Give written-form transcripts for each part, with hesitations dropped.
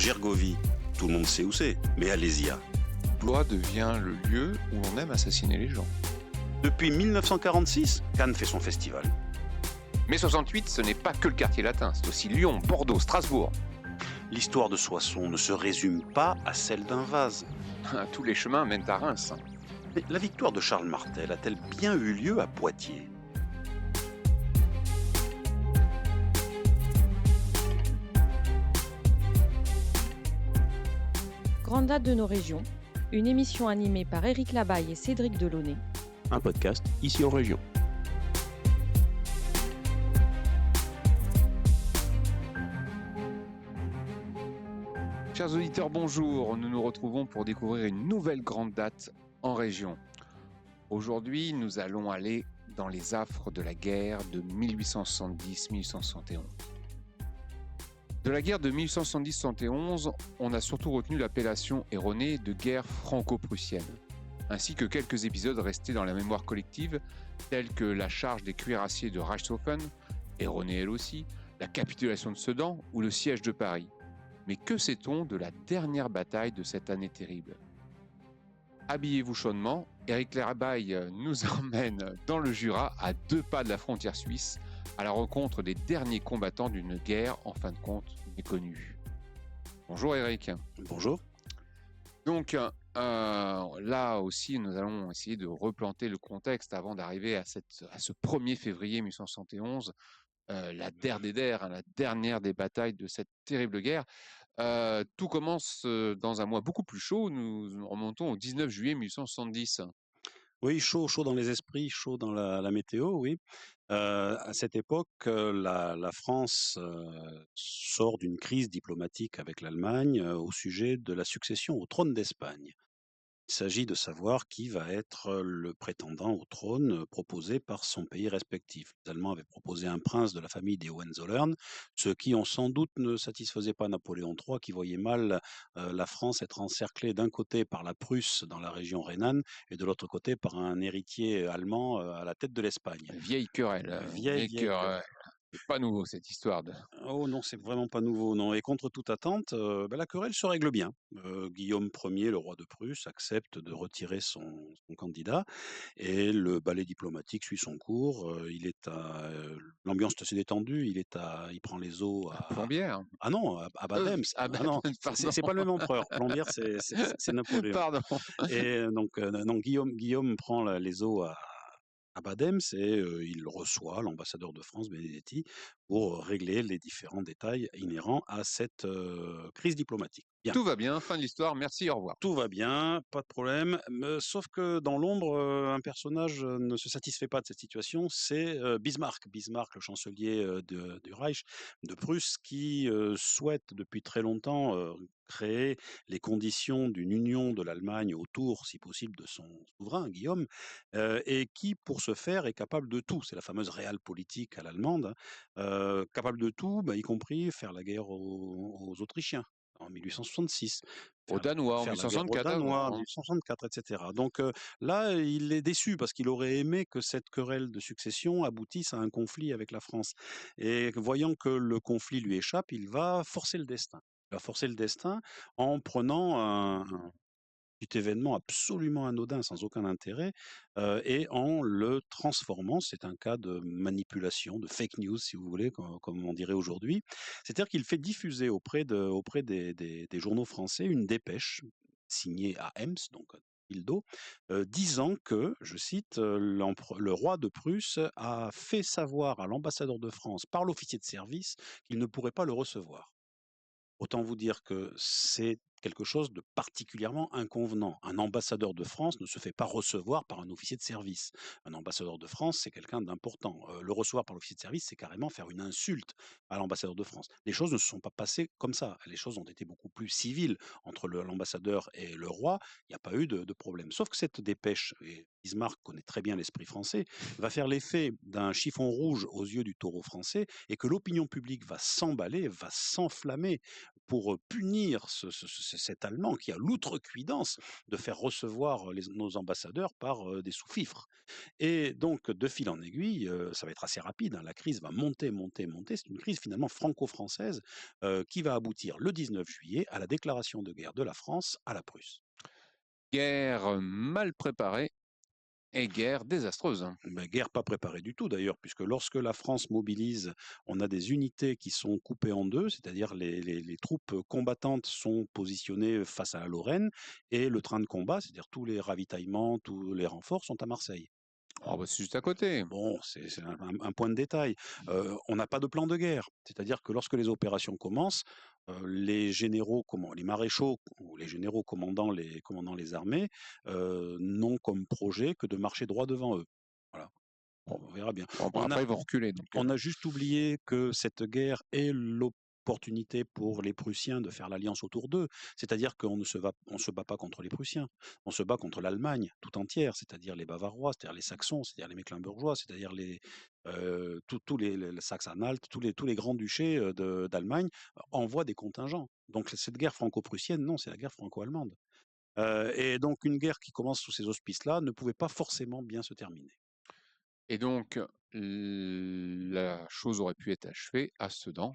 Gergovie, tout le monde sait où c'est, mais Alésia. Blois devient le lieu où l'on aime assassiner les gens. Depuis 1946, Cannes fait son festival. Mais 68, ce n'est pas que le quartier latin, c'est aussi Lyon, Bordeaux, Strasbourg. L'histoire de Soissons ne se résume pas à celle d'un vase. Tous les chemins mènent à Reims. Mais la victoire de Charles Martel a-t-elle bien eu lieu à Poitiers ? Grande date de nos régions, une émission animée par Éric Labaille et Cédric Delaunay. Un podcast ici en région. Chers auditeurs, bonjour. Nous nous retrouvons pour découvrir une nouvelle grande date en région. Aujourd'hui, nous allons aller dans les affres de la guerre de 1870-1871. De la guerre de 1870-1871, on a surtout retenu l'appellation erronée de guerre franco-prussienne, ainsi que quelques épisodes restés dans la mémoire collective, tels que la charge des cuirassiers de Reichshofen, erronée elle aussi, la capitulation de Sedan ou le siège de Paris. Mais que sait-on de la dernière bataille de cette année terrible ? Habillez-vous chaudement, Éric Labaille nous emmène dans le Jura, à 2 pas de la frontière suisse, à la rencontre des derniers combattants d'une guerre, en fin de compte, méconnue. Bonjour Éric. Bonjour. Donc là aussi, nous allons essayer de replanter le contexte avant d'arriver à ce 1er février 1871, la der des der, la dernière des batailles de cette terrible guerre. Tout commence dans un mois beaucoup plus chaud. Nous remontons au 19 juillet 1870. Oui, chaud dans les esprits, chaud dans la météo, oui. À cette époque, la France sort d'une crise diplomatique avec l'Allemagne au sujet de la succession au trône d'Espagne. Il s'agit de savoir qui va être le prétendant au trône proposé par son pays respectif. Les Allemands avaient proposé un prince de la famille des Hohenzollern, ce qui sans doute ne satisfaisait pas Napoléon III, qui voyait mal la France être encerclée d'un côté par la Prusse dans la région rhénane et de l'autre côté par un héritier allemand à la tête de l'Espagne. Vieille querelle. Vieille querelle. C'est pas nouveau cette histoire de... Oh non, c'est vraiment pas nouveau, non. Et contre toute attente, la querelle se règle bien. Guillaume Ier, le roi de Prusse, accepte de retirer son candidat et le ballet diplomatique suit son cours. L'ambiance est assez détendue. Il prend les eaux à Plombière. ah non, à Badems. Ah non, c'est pas le même empereur. Plombières, c'est Napoléon. Pardon. Et donc non, Guillaume prend les eaux à Badems et il reçoit l'ambassadeur de France, Benedetti, pour régler les différents détails inhérents à cette crise diplomatique. Bien. Tout va bien, fin de l'histoire, merci, au revoir. Tout va bien, pas de problème. Sauf que dans l'ombre, un personnage ne se satisfait pas de cette situation, c'est Bismarck. Bismarck, le chancelier du Reich de Prusse, qui souhaite depuis très longtemps créer les conditions d'une union de l'Allemagne autour, si possible, de son souverain, Guillaume, et qui, pour ce faire, est capable de tout. C'est la fameuse Realpolitik à l'allemande, hein. Capable de tout, y compris faire la guerre aux Autrichiens en 1866. Aux Danois en Faire la guerre aux 1864. Danois en 1864, etc. Donc là, il est déçu parce qu'il aurait aimé que cette querelle de succession aboutisse à un conflit avec la France. Et voyant que le conflit lui échappe, il va forcer le destin. Il va forcer le destin en prenant un petit événement absolument anodin, sans aucun intérêt, et en le transformant, c'est un cas de manipulation, de fake news, si vous voulez, comme on dirait aujourd'hui. C'est-à-dire qu'il fait diffuser auprès des journaux français une dépêche signée à Ems, donc ville d'eau, disant que, je cite, le roi de Prusse a fait savoir à l'ambassadeur de France par l'officier de service qu'il ne pourrait pas le recevoir. Autant vous dire que c'est quelque chose de particulièrement inconvenant. Un ambassadeur de France ne se fait pas recevoir par un officier de service. Un ambassadeur de France, c'est quelqu'un d'important. Le recevoir par l'officier de service, c'est carrément faire une insulte à l'ambassadeur de France. Les choses ne se sont pas passées comme ça. Les choses ont été beaucoup plus civiles entre l'ambassadeur et le roi. Il n'y a pas eu de problème. Sauf que cette dépêche, et Bismarck connaît très bien l'esprit français, va faire l'effet d'un chiffon rouge aux yeux du taureau français et que l'opinion publique va s'emballer, va s'enflammer pour punir cet Allemand qui a l'outrecuidance de faire recevoir nos ambassadeurs par des sous-fifres. Et donc, de fil en aiguille, ça va être assez rapide, hein, la crise va monter, monter, monter. C'est une crise finalement franco-française qui va aboutir le 19 juillet à la déclaration de guerre de la France à la Prusse. Guerre mal préparée et guerre désastreuse. Ben, guerre pas préparée du tout d'ailleurs, puisque lorsque la France mobilise, on a des unités qui sont coupées en deux, c'est-à-dire les troupes combattantes sont positionnées face à la Lorraine, et le train de combat, c'est-à-dire tous les ravitaillements, tous les renforts sont à Marseille. Oh, bah, c'est juste à côté. Bon, c'est un point de détail. On n'a pas de plan de guerre. C'est-à-dire que lorsque les opérations commencent, les généraux, les maréchaux ou les généraux commandant les armées n'ont comme projet que de marcher droit devant eux. Voilà. Bon, on verra bien. Bon, On après, a, ils vont reculer. Donc, on a juste oublié que cette guerre est l'opportunité pour les Prussiens de faire l'alliance autour d'eux. C'est-à-dire qu'on ne se bat pas contre les Prussiens, on se bat contre l'Allemagne tout entière, c'est-à-dire les Bavarois, c'est-à-dire les Saxons, c'est-à-dire les Mecklembourgeois, c'est-à-dire tous les Saxe-Anhalt, tous les grands duchés d'Allemagne envoient des contingents. Donc cette guerre franco-prussienne, non, c'est la guerre franco-allemande. Et donc une guerre qui commence sous ces auspices-là ne pouvait pas forcément bien se terminer. et donc, la chose aurait pu être achevée à Sedan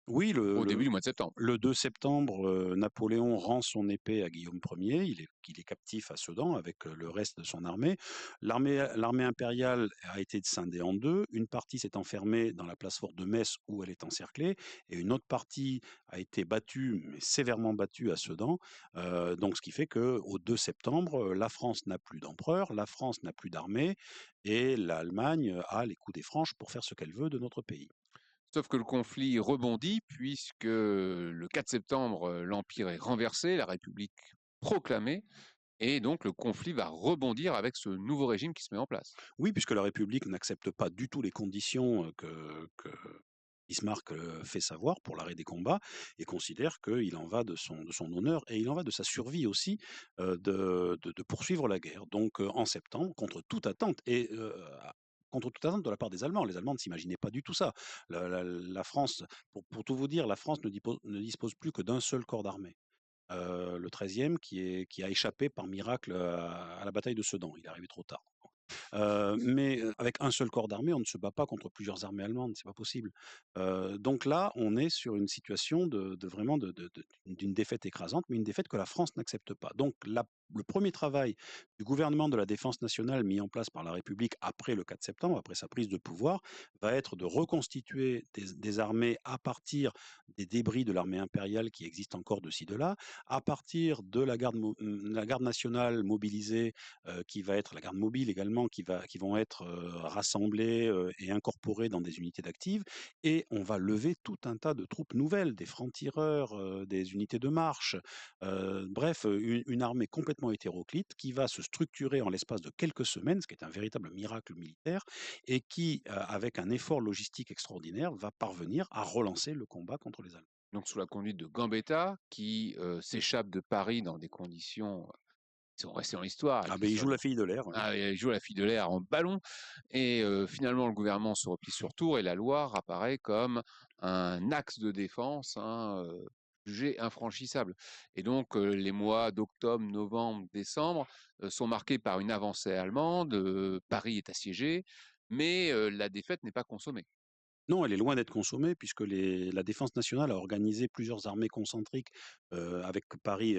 Oui, au début du mois de septembre. le 2 septembre, Napoléon rend son épée à Guillaume Ier. Il est captif à Sedan avec le reste de son armée. L'armée impériale a été scindée en deux. Une partie s'est enfermée dans la place forte de Metz où elle est encerclée, et une autre partie a été battue, mais sévèrement battue à Sedan. Donc, ce qui fait qu'au 2 septembre, la France n'a plus d'empereur, la France n'a plus d'armée, et l'Allemagne a les coups des franches pour faire ce qu'elle veut de notre pays. Sauf que le conflit rebondit puisque le 4 septembre, l'Empire est renversé, la République proclamée, et donc le conflit va rebondir avec ce nouveau régime qui se met en place. Oui, puisque la République n'accepte pas du tout les conditions que Bismarck fait savoir pour l'arrêt des combats, et considère qu'il en va de son honneur et il en va de sa survie aussi de poursuivre la guerre. Donc en septembre, contre toute attente de la part des Allemands. Les Allemands ne s'imaginaient pas du tout ça. La France, pour tout vous dire, la France ne dispose plus que d'un seul corps d'armée. Le 13e qui a échappé par miracle à la bataille de Sedan. Il est arrivé trop tard. Mais avec un seul corps d'armée, on ne se bat pas contre plusieurs armées allemandes, c'est pas possible. Donc là, on est sur une situation d'une défaite écrasante, mais une défaite que la France n'accepte pas. Donc le premier travail du gouvernement de la défense nationale mis en place par la République après le 4 septembre, après sa prise de pouvoir, va être de reconstituer des armées à partir des débris de l'armée impériale qui existe encore de ci, de là, à partir de la garde nationale mobilisée, qui va être la garde mobile également, qui vont être rassemblés et incorporés dans des unités d'active, et on va lever tout un tas de troupes nouvelles, des francs-tireurs, des unités de marche, bref, une armée complètement hétéroclite qui va se structurer en l'espace de quelques semaines, ce qui est un véritable miracle militaire, et qui, avec un effort logistique extraordinaire, va parvenir à relancer le combat contre les Allemands. Donc sous la conduite de Gambetta, qui s'échappe de Paris dans des conditions qui sont restées dans l'histoire. Ah ben il joue la fille de l'air. Il joue la fille de l'air en ballon. Et finalement, le gouvernement se replie sur Tours et la Loire apparaît comme un axe de défense jugé infranchissable. Et donc, les mois d'octobre, novembre, décembre sont marqués par une avancée allemande. Paris est assiégé, mais la défaite n'est pas consommée. Non, elle est loin d'être consommée puisque la défense nationale a organisé plusieurs armées concentriques avec Paris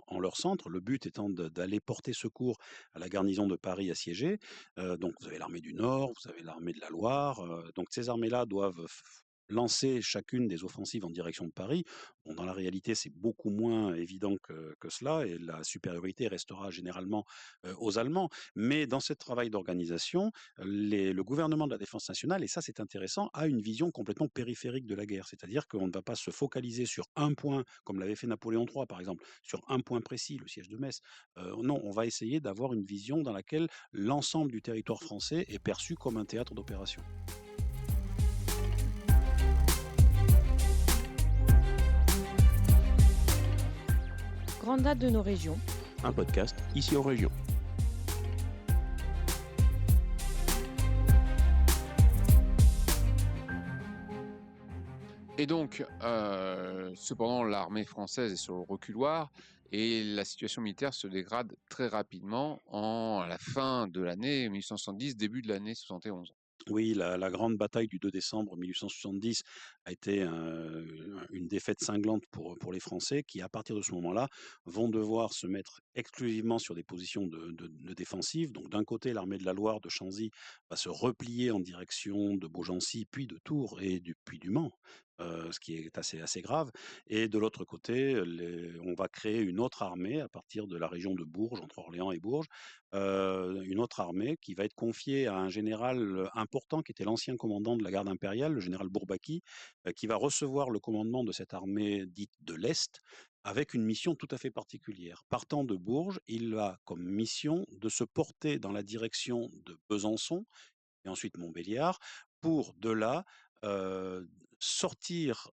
en leur centre. Le but étant d'aller porter secours à la garnison de Paris assiégée. Donc vous avez l'armée du Nord, vous avez l'armée de la Loire. Donc ces armées-là doivent lancer chacune des offensives en direction de Paris. Bon, dans la réalité, c'est beaucoup moins évident que cela, et la supériorité restera généralement aux Allemands. Mais dans ce travail d'organisation, le gouvernement de la défense nationale, et ça c'est intéressant, a une vision complètement périphérique de la guerre. C'est-à-dire qu'on ne va pas se focaliser sur un point, comme l'avait fait Napoléon III par exemple, sur un point précis, le siège de Metz. Non, on va essayer d'avoir une vision dans laquelle l'ensemble du territoire français est perçu comme un théâtre d'opération. Grande date de nos régions. Un podcast ici en région. Et donc, cependant, l'armée française est sur le reculoir et la situation militaire se dégrade très rapidement à la fin de l'année 1870, début de l'année 71. Oui, la grande bataille du 2 décembre 1870 a été une défaite cinglante pour les Français qui, à partir de ce moment-là, vont devoir se mettre exclusivement sur des positions de défensive. Donc d'un côté, l'armée de la Loire de Chanzy va se replier en direction de Beaugency, puis de Tours et puis du Mans, ce qui est assez grave. Et de l'autre côté, on va créer une autre armée à partir de la région de Bourges, entre Orléans et Bourges, une autre armée qui va être confiée à un général important qui était l'ancien commandant de la garde impériale, le général Bourbaki, qui va recevoir le commandement de cette armée dite de l'Est avec une mission tout à fait particulière. Partant de Bourges, il a comme mission de se porter dans la direction de Besançon et ensuite Montbéliard pour de là sortir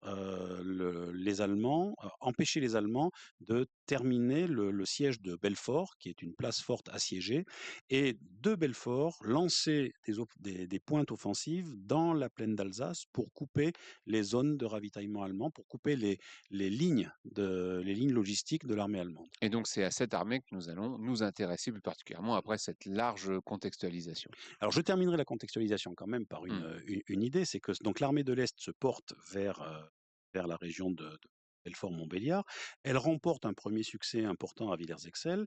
les Allemands, empêcher les Allemands de terminer le siège de Belfort, qui est une place forte assiégée, et de Belfort lancer des pointes offensives dans la plaine d'Alsace pour couper les zones de ravitaillement allemand, pour couper les lignes logistiques de l'armée allemande. Et donc, c'est à cette armée que nous allons nous intéresser plus particulièrement après cette large contextualisation. Alors je terminerai la contextualisation quand même par Mmh. une idée, c'est que donc l'armée de l'Est se porte vers la région de Belfort-Montbéliard. Elle remporte un premier succès important à Villers-Exelles,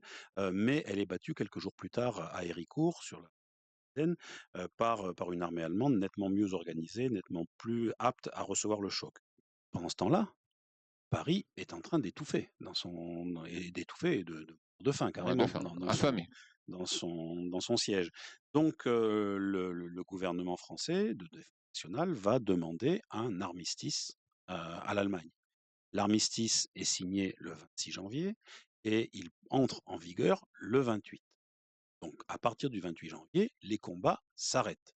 mais elle est battue quelques jours plus tard à Héricourt, sur la Seine, par une armée allemande nettement mieux organisée, nettement plus apte à recevoir le choc. Pendant ce temps-là, Paris est en train d'étouffer d'étouffer et de faim Ouais, de carrément faim, affamé. dans son siège. Donc le gouvernement français de défense nationale va demander un armistice à l'Allemagne. L'armistice est signé le 26 janvier et il entre en vigueur le 28. Donc à partir du 28 janvier, les combats s'arrêtent.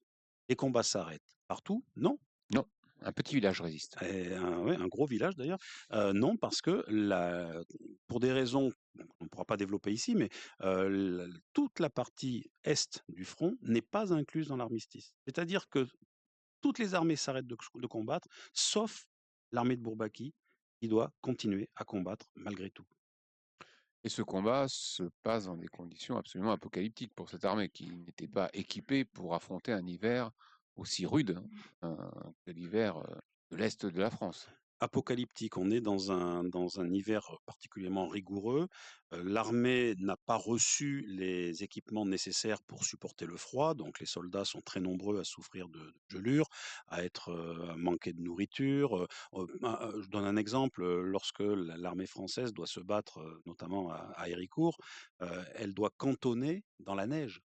Les combats s'arrêtent partout? Non. Non, un petit village résiste. Ouais, un gros village d'ailleurs. Non, parce que pour des raisons qu'on ne pourra pas développer ici, mais toute la partie est du front n'est pas incluse dans l'armistice. C'est-à-dire que toutes les armées s'arrêtent de combattre, sauf l'armée de Bourbaki, qui doit continuer à combattre malgré tout. Et ce combat se passe dans des conditions absolument apocalyptiques pour cette armée qui n'était pas équipée pour affronter un hiver aussi rude que l'hiver de l'Est de la France. Apocalyptique. On est dans un hiver particulièrement rigoureux. L'armée n'a pas reçu les équipements nécessaires pour supporter le froid, donc les soldats sont très nombreux à souffrir de gelures, à manquer de nourriture. Je donne un exemple, lorsque l'armée française doit se battre, notamment à Héricourt, elle doit cantonner dans la neige.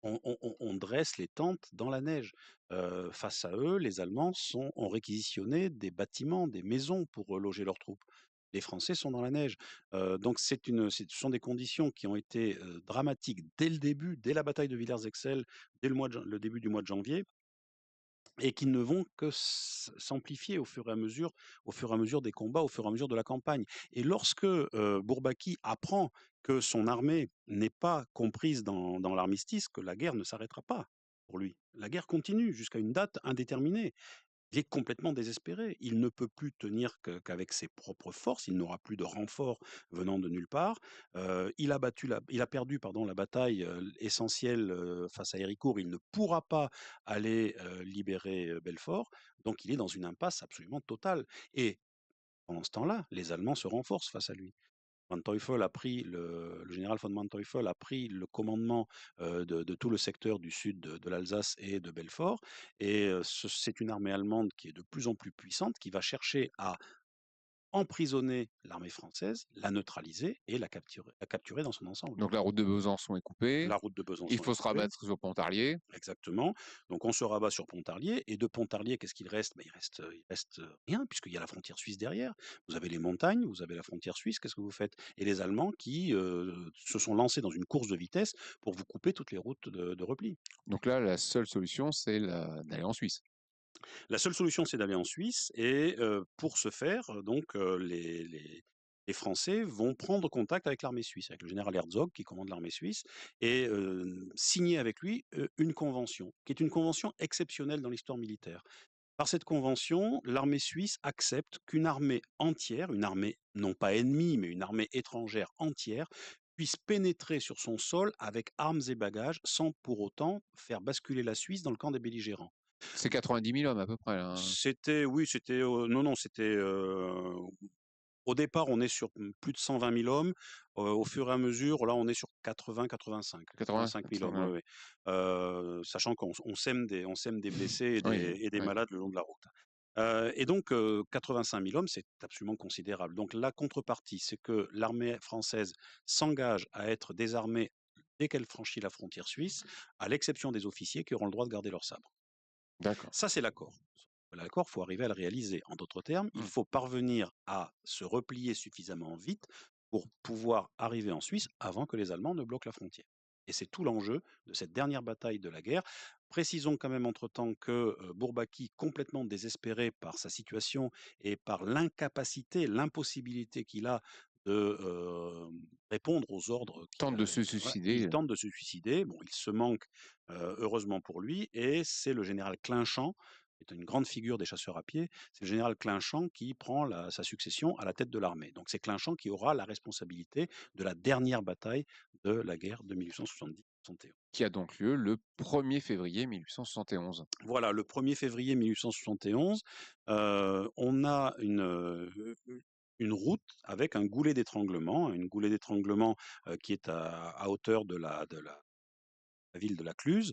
On dresse les tentes dans la neige. Face à eux, les Allemands ont réquisitionné des bâtiments, des maisons pour loger leurs troupes. Les Français sont dans la neige. Donc ce sont des conditions qui ont été dramatiques dès le début, dès la bataille de Villers-Exelles, dès le début du mois de janvier, et qui ne vont que s'amplifier au fur et à mesure des combats, au fur et à mesure de la campagne. Et lorsque Bourbaki apprend que son armée n'est pas comprise dans l'armistice, que la guerre ne s'arrêtera pas pour lui. La guerre continue jusqu'à une date indéterminée. Il est complètement désespéré. Il ne peut plus tenir qu'avec ses propres forces. Il n'aura plus de renfort venant de nulle part. Il a perdu, pardon, la bataille essentielle face à Héricourt. Il ne pourra pas aller libérer Belfort. Donc il est dans une impasse absolument totale. Et pendant ce temps-là, les Allemands se renforcent face à lui. Le général von Manteuffel a pris le commandement de tout le secteur du sud de l'Alsace et de Belfort. Et c'est une armée allemande qui est de plus en plus puissante, qui va chercher à emprisonner l'armée française, la neutraliser et la capturer dans son ensemble. Donc la route de Besançon est coupée, La route de il Besançon est faut se coupée. rabattre sur Pontarlier. Exactement. Donc on se rabat sur Pontarlier, et de Pontarlier, qu'est-ce qu'il reste? Il reste rien, puisqu'il y a la frontière suisse derrière. Vous avez les montagnes, vous avez la frontière suisse, qu'est-ce que vous faites? Et les Allemands qui se sont lancés dans une course de vitesse pour vous couper toutes les routes de repli. Donc là, la seule solution, c'est d'aller en Suisse. La seule solution, c'est d'aller en Suisse, et pour ce faire, donc les Français vont prendre contact avec l'armée suisse, avec le général Herzog qui commande l'armée suisse, et signer avec lui une convention, qui est une convention exceptionnelle dans l'histoire militaire. Par cette convention, l'armée suisse accepte qu'une armée entière, une armée non pas ennemie, mais une armée étrangère entière, puisse pénétrer sur son sol avec armes et bagages sans pour autant faire basculer la Suisse dans le camp des belligérants. C'est 90 000 hommes à peu près, là, hein. C'était au départ, on est sur plus de 120 000 hommes. Au fur et à mesure, là, on est sur 80, 85 000 hommes, 80. ouais, ouais. Sachant qu'on sème des blessés Oui, et des oui. malades le long de la route. Et donc, 85 000 hommes, c'est absolument considérable. Donc la contrepartie, c'est que l'armée française s'engage à être désarmée dès qu'elle franchit la frontière suisse, à l'exception des officiers qui auront le droit de garder leur sabre. D'accord. Ça, c'est l'accord. L'accord, il faut arriver à le réaliser. En d'autres termes, il faut parvenir à se replier suffisamment vite pour pouvoir arriver en Suisse avant que les Allemands ne bloquent la frontière. Et c'est tout l'enjeu de cette dernière bataille de la guerre. Précisons quand même entre-temps que Bourbaki, complètement désespéré par sa situation et par l'incapacité, l'impossibilité qu'il a de répondre aux ordres Tente de se il suicider. tente de se suicider. Bon, il se manque, heureusement pour lui, et c'est le général Clinchamp, qui est une grande figure des chasseurs à pied, c'est le général Clinchamp qui prend sa succession à la tête de l'armée. Donc c'est Clinchamp qui aura la responsabilité de la dernière bataille de la guerre de 1870-71. Qui a donc lieu le 1er février 1871. Voilà, le 1er février 1871, on a une route avec un goulet d'étranglement, qui est à hauteur de la ville de la Cluse.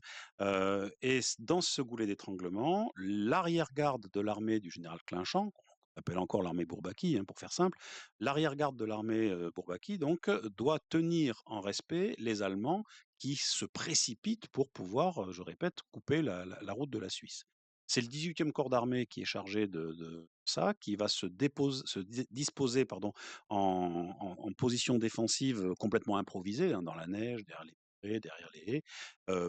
Et dans ce goulet d'étranglement, l'arrière-garde de l'armée du général Clinchamp, qu'on appelle encore l'armée Bourbaki, hein, pour faire simple, l'arrière-garde de l'armée Bourbaki donc, doit tenir en respect les Allemands qui se précipitent pour pouvoir, je répète, couper la route de la Suisse. C'est le 18e corps d'armée qui est chargé de ça, qui va disposer en position défensive complètement improvisée, hein, dans la neige, derrière les haies,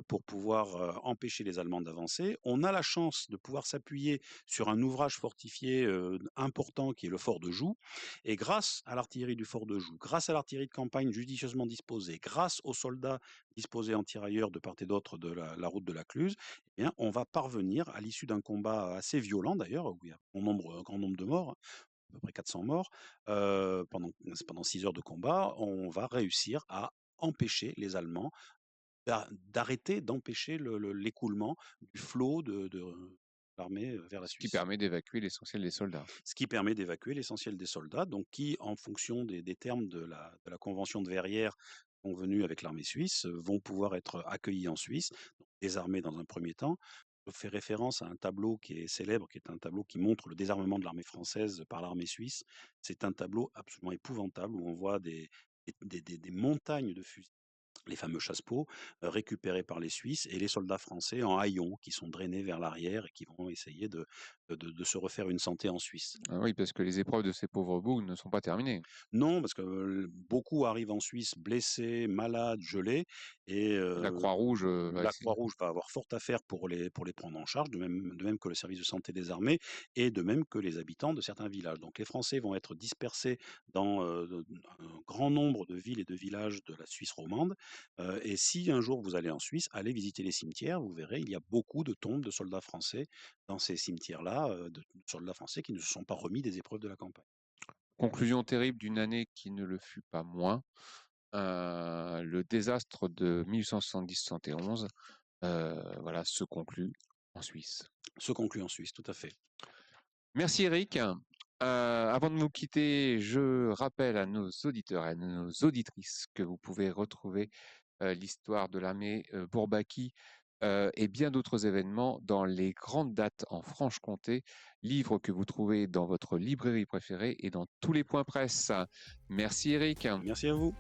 pour pouvoir empêcher les Allemands d'avancer. On a la chance de pouvoir s'appuyer sur un ouvrage fortifié important qui est le fort de Joux. Et grâce à l'artillerie du fort de Joux, grâce à l'artillerie de campagne judicieusement disposée, grâce aux soldats disposés en tirailleurs de part et d'autre de la route de la Cluse, eh bien, on va parvenir, à l'issue d'un combat assez violent d'ailleurs, où il y a un grand nombre de morts, à peu près 400 morts, pendant 6 heures de combat, on va réussir à empêcher les Allemands d'empêcher l'écoulement du flot de l'armée vers la Ce qui Suisse. permet d'évacuer l'essentiel des soldats. Ce qui permet d'évacuer l'essentiel des soldats, donc qui, en fonction des termes de la convention de Verrières convenue avec l'armée suisse, vont pouvoir être accueillis en Suisse, donc désarmés dans un premier temps. Je fais référence à un tableau qui est célèbre, qui est un tableau qui montre le désarmement de l'armée française par l'armée suisse. C'est un tableau absolument épouvantable où on voit des montagnes de fusils, les fameux chasse-peau, récupérés par les Suisses, et les soldats français en haillons qui sont drainés vers l'arrière et qui vont essayer de se refaire une santé en Suisse. Ah oui, parce que les épreuves de ces pauvres bougs ne sont pas terminées. Non, parce que beaucoup arrivent en Suisse blessés, malades, gelés, et La Croix-Rouge va la essayer. Croix-Rouge va avoir fort à faire pour les prendre en charge, de même que le service de santé des armées, et de même que les habitants de certains villages. Donc les Français vont être dispersés dans un grand nombre de villes et de villages de la Suisse romande. Et si un jour vous allez en Suisse, allez visiter les cimetières, vous verrez, il y a beaucoup de tombes de soldats français dans ces cimetières-là, de soldats français qui ne se sont pas remis des épreuves de la campagne. Conclusion terrible d'une année qui ne le fut pas moins. Le désastre de 1870-71 voilà, se conclut en Suisse. Se conclut en Suisse, tout à fait. Merci Eric. Avant de nous quitter, je rappelle à nos auditeurs et à nos auditrices que vous pouvez retrouver l'histoire de l'armée Bourbaki et bien d'autres événements dans Les Grandes Dates en Franche-Comté, livre que vous trouvez dans votre librairie préférée et dans tous les points presse. Merci Eric. Merci à vous.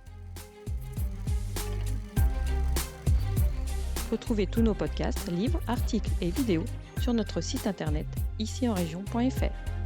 Retrouvez tous nos podcasts, livres, articles et vidéos sur notre site internet icienregion.fr.